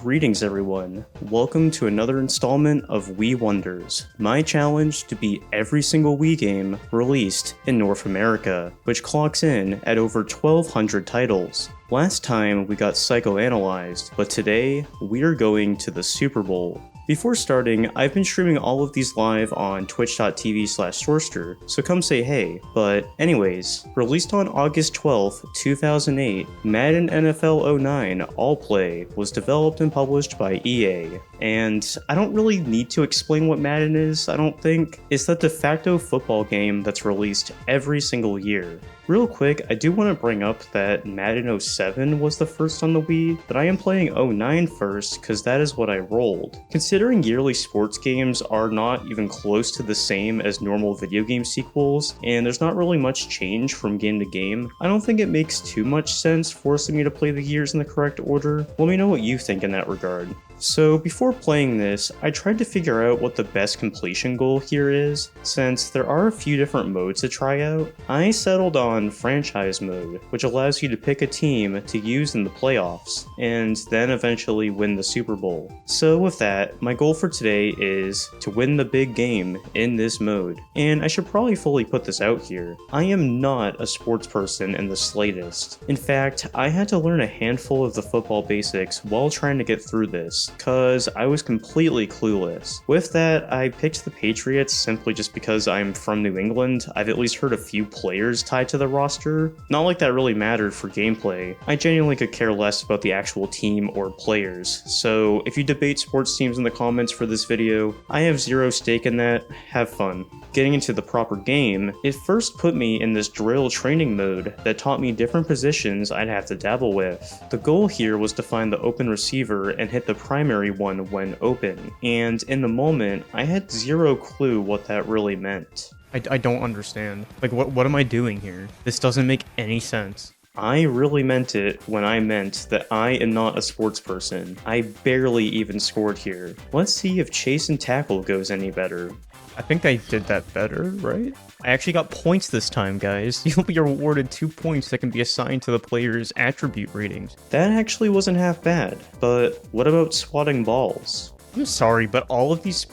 Greetings everyone, welcome to another installment of Wii Wonders, my challenge to beat every single Wii game released in North America, which clocks in at over 1,200 titles. Last time we got psychoanalyzed, but today we are going to the Super Bowl. Before starting, I've been streaming all of these live on twitch.tv/Storster, so come say hey. But anyways, released on August 12th, 2008, Madden NFL 09 All Play was developed and published by EA. And I don't really need to explain what Madden is, I don't think. It's the de facto football game that's released every single year. Real quick, I do want to bring up that Madden 07 was the first on the Wii, but I am playing 09 first because that is what I rolled. Considering yearly sports games are not even close to the same as normal video game sequels, and there's not really much change from game to game, I don't think it makes too much sense forcing me to play the years in the correct order. Let me know what you think in that regard. So before playing this, I tried to figure out what the best completion goal here is, since there are a few different modes to try out. I settled on franchise mode, which allows you to pick a team to use in the playoffs, and then eventually win the Super Bowl. So with that, my goal for today is to win the big game in this mode. And I should probably fully put this out here. I am not a sports person in the slightest. In fact, I had to learn a handful of the football basics while trying to get through this, because I was completely clueless. With that, I picked the Patriots simply just because I'm from New England. I've at least heard a few players tied to the roster. Not like that really mattered for gameplay. I genuinely could care less about the actual team or players. So if you debate sports teams in the comments for this video, I have zero stake in that. Have fun. Getting into the proper game, it first put me in this drill training mode that taught me different positions I'd have to dabble with. The goal here was to find the open receiver and hit the primary one when open, and in the moment, I had zero clue what that really meant. I don't understand. Like, what am I doing here? This doesn't make any sense. I really meant it when I meant that I am not a sports person. I barely even scored here. Let's see if chase and tackle goes any better. I think I did that better, right? I actually got points this time, guys. You'll be awarded 2 points that can be assigned to the player's attribute ratings. That actually wasn't half bad, but what about swatting balls? I'm sorry, but all of these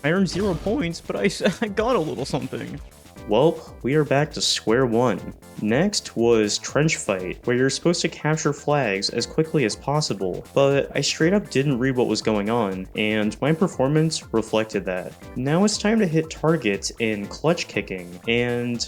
I earned 0 points, but I got a little something. Well, we are back to square one. Next was Trench Fight, where you're supposed to capture flags as quickly as possible, but I straight up didn't read what was going on, and my performance reflected that. Now it's time to hit targets in clutch kicking, and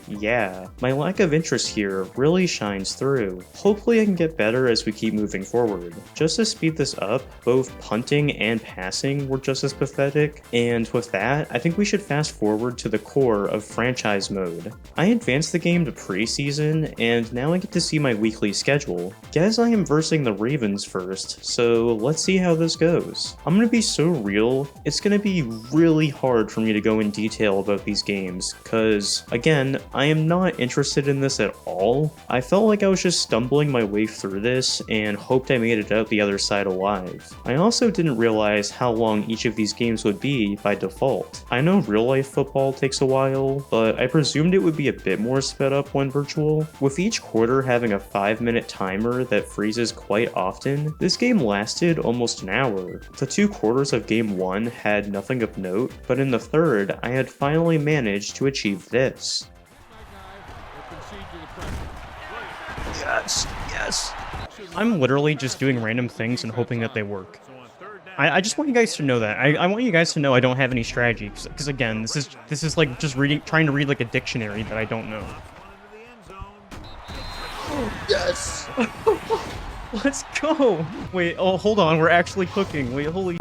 yeah, my lack of interest here really shines through. Hopefully I can get better as we keep moving forward. Just to speed this up, both punting and passing were just as pathetic, and with that, I think we should fast forward to the core of franchise mode. I advanced the game to Preseason, and now I get to see my weekly schedule. Guess I am versing the Ravens first, so let's see how this goes. I'm gonna be so real, it's gonna be really hard for me to go in detail about these games, cause again, I am not interested in this at all. I felt like I was just stumbling my way through this and hoped I made it out the other side alive. I also didn't realize how long each of these games would be by default. I know real life football takes a while, but I presumed it would be a bit more sped up when virtual. With each quarter having a 5-minute timer that freezes quite often, this game lasted almost an hour. The 2 quarters of game 1 had nothing of note, but in the third, I had finally managed to achieve this. Yes, yes. I'm literally just doing random things and hoping that they work. I just want you guys to know that. I want you guys to know I don't have any strategy, because again, this is like just trying to read like a dictionary that I don't know. Oh, yes! Let's go! Wait, oh, hold on, we're actually cooking. Wait, holy...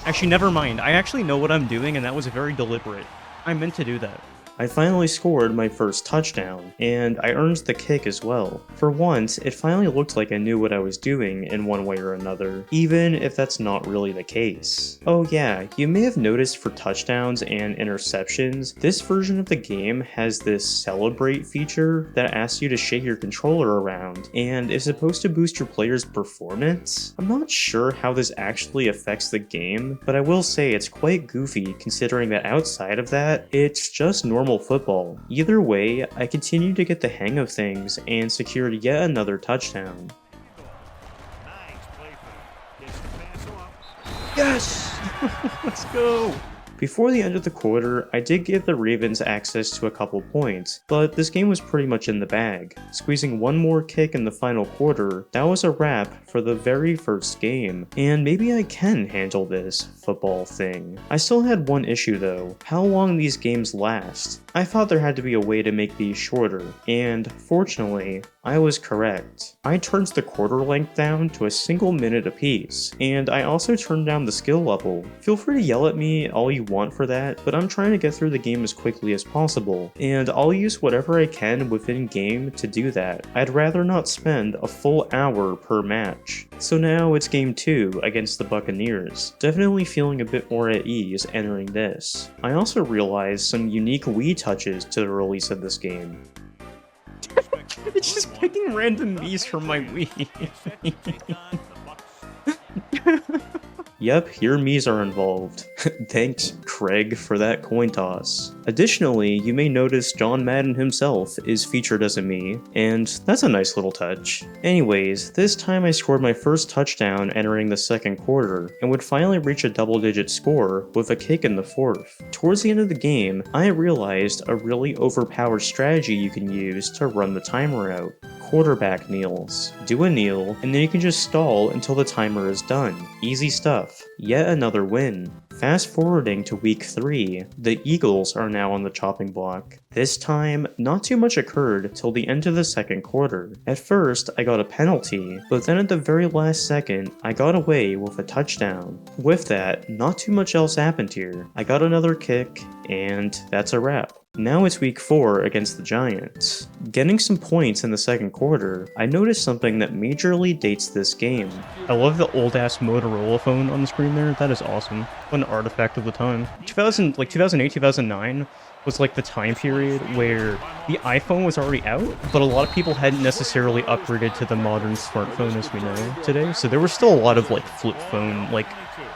Actually, never mind. I actually know what I'm doing, and that was very deliberate. I meant to do that. I finally scored my first touchdown, and I earned the kick as well. For once, it finally looked like I knew what I was doing in one way or another, even if that's not really the case. Oh yeah, you may have noticed for touchdowns and interceptions, this version of the game has this celebrate feature that asks you to shake your controller around, and is supposed to boost your player's performance. I'm not sure how this actually affects the game, but I will say it's quite goofy considering that outside of that, it's just normal football. Either way, I continued to get the hang of things and secured yet another touchdown. Yes! Let's go! Before the end of the quarter, I did give the Ravens access to a couple points, but this game was pretty much in the bag. Squeezing one more kick in the final quarter, that was a wrap for the very first game, and maybe I can handle this football thing. I still had one issue though, how long these games last. I thought there had to be a way to make these shorter, and fortunately, I was correct. I turned the quarter length down to a single minute apiece, and I also turned down the skill level. Feel free to yell at me all you want for that, but I'm trying to get through the game as quickly as possible, and I'll use whatever I can within game to do that. I'd rather not spend a full hour per match. So now it's game 2 against the Buccaneers. Definitely feeling a bit more at ease entering this. I also realized some unique Wii touches to the release of this game. It's just picking random Miis from my Wii. Yep, your Miis are involved. Thanks, Craig, for that coin toss. Additionally, you may notice John Madden himself is featured as a Mii, and that's a nice little touch. Anyways, this time I scored my first touchdown entering the second quarter, and would finally reach a double-digit score with a kick in the fourth. Towards the end of the game, I realized a really overpowered strategy you can use to run the timer out. Quarterback kneels. Do a kneel, and then you can just stall until the timer is done. Easy stuff. Yet another win. Fast forwarding to week 3, the Eagles are now on the chopping block. This time, not too much occurred till the end of the second quarter. At first, I got a penalty, but then at the very last second, I got away with a touchdown. With that, not too much else happened here. I got another kick, and that's a wrap. Now it's week 4 against the Giants. Getting some points in the second quarter, I noticed something that majorly dates this game. I love the old-ass Motorola phone on the screen there. That is awesome. What an artifact of the time. 2008, 2009 was like the time period where the iPhone was already out, but a lot of people hadn't necessarily upgraded to the modern smartphone as we know today. So there was still a lot of like flip phone, like,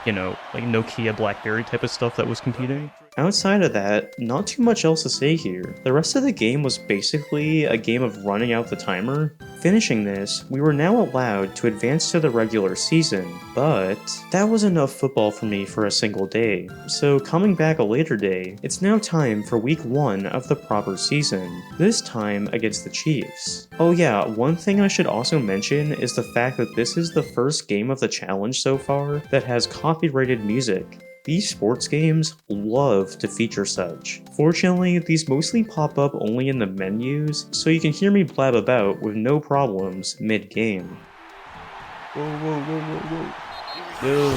you know, like Nokia, BlackBerry type of stuff that was competing. Outside of that, not too much else to say here. The rest of the game was basically a game of running out the timer. Finishing this, we were now allowed to advance to the regular season, but that was enough football for me for a single day. So coming back a later day, it's now time for week 1 of the proper season, this time against the Chiefs. Oh yeah, one thing I should also mention is the fact that this is the first game of the challenge so far that has copyrighted music. These sports games love to feature such. Fortunately, these mostly pop up only in the menus, so you can hear me blab about with no problems mid-game. Whoa, whoa, whoa, whoa, whoa. Yo,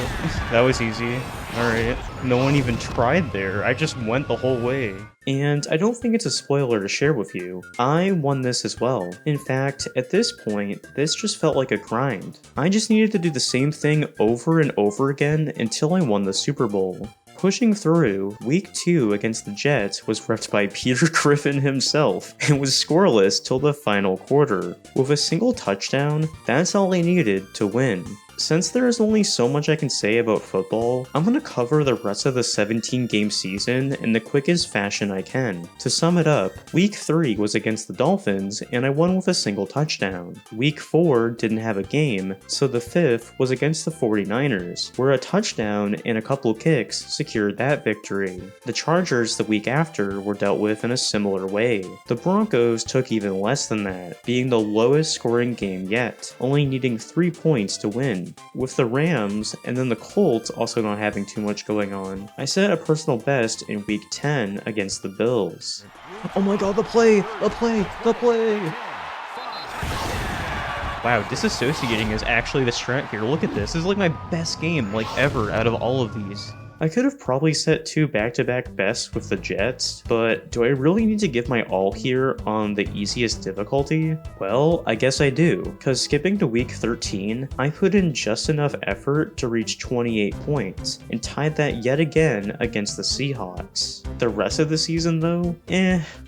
that was easy. Alright, no one even tried there. I just went the whole way. And I don't think it's a spoiler to share with you. I won this as well. In fact, at this point, this just felt like a grind. I just needed to do the same thing over and over again until I won the Super Bowl. Pushing through, week 2 against the Jets was repped by Peter Griffin himself and was scoreless till the final quarter. With a single touchdown, that's all I needed to win. Since there is only so much I can say about football, I'm going to cover the rest of the 17-game season in the quickest fashion I can. To sum it up, Week 3 was against the Dolphins and I won with a single touchdown. Week 4 didn't have a game, so the 5th was against the 49ers, where a touchdown and a couple kicks secured that victory. The Chargers the week after were dealt with in a similar way. The Broncos took even less than that, being the lowest scoring game yet, only needing 3 points to win. With the Rams and then the Colts also not having too much going on, I set a personal best in week 10 against the Bills. Oh my god, the play! Wow, disassociating is actually the strat here. Look at this. This is like my best game like ever out of all of these. I could have probably set 2 back-to-back bests with the Jets, but do I really need to give my all here on the easiest difficulty? Well, I guess I do, cause skipping to week 13, I put in just enough effort to reach 28 points, and tied that yet again against the Seahawks. The rest of the season though,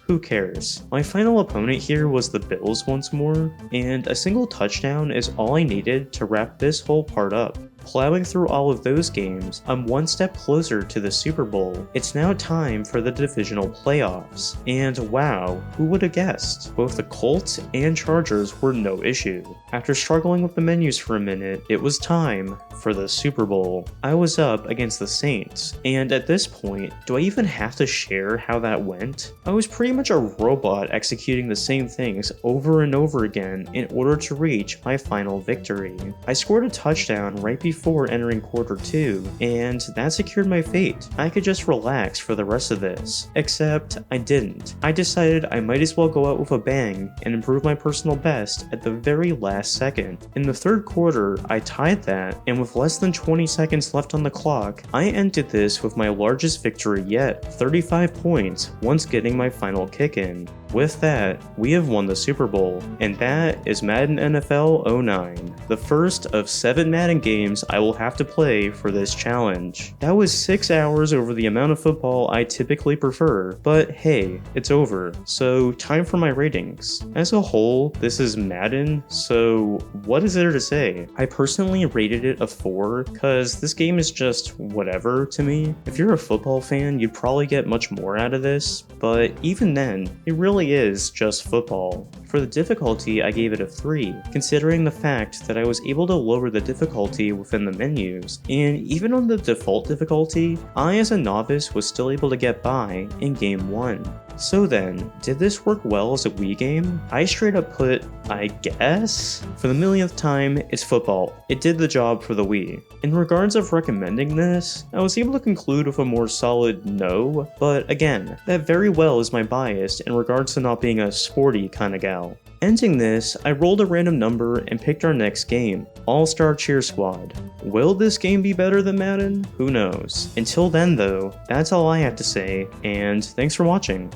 who cares? My final opponent here was the Bills once more, and a single touchdown is all I needed to wrap this whole part up. plowing through all of those games, I'm one step closer to the Super Bowl. It's now time for the divisional playoffs. And wow, who would have guessed? Both the Colts and Chargers were no issue. After struggling with the menus for a minute, it was time for the Super Bowl. I was up against the Saints, and at this point, do I even have to share how that went? I was pretty much a robot executing the same things over and over again in order to reach my final victory. I scored a touchdown right before entering quarter 2, and that secured my fate. I could just relax for the rest of this, except I didn't. I decided I might as well go out with a bang and improve my personal best at the very last second. In the third quarter, I tied that, and with less than 20 seconds left on the clock, I ended this with my largest victory yet, 35 points, once getting my final kick in. With that, we have won the Super Bowl, and that is Madden NFL 09, the first of 7 Madden games I will have to play for this challenge. That was 6 hours over the amount of football I typically prefer, but hey, it's over, so time for my ratings. As a whole, this is Madden, so what is there to say? I personally rated it a 4, cause this game is just whatever to me. If you're a football fan, you'd probably get much more out of this, but even then, it really is just football. For the difficulty, I gave it a 3, considering the fact that I was able to lower the difficulty within the menus, and even on the default difficulty, I as a novice was still able to get by in game 1. So then, did this work well as a Wii game? I straight up put, I guess? For the millionth time, it's football. It did the job for the Wii. In regards of recommending this, I was able to conclude with a more solid no, but again, that very well is my bias in regards to not being a sporty kind of gal. Ending this, I rolled a random number and picked our next game, All-Star Cheer Squad. Will this game be better than Madden? Who knows. Until then though, that's all I have to say, and thanks for watching.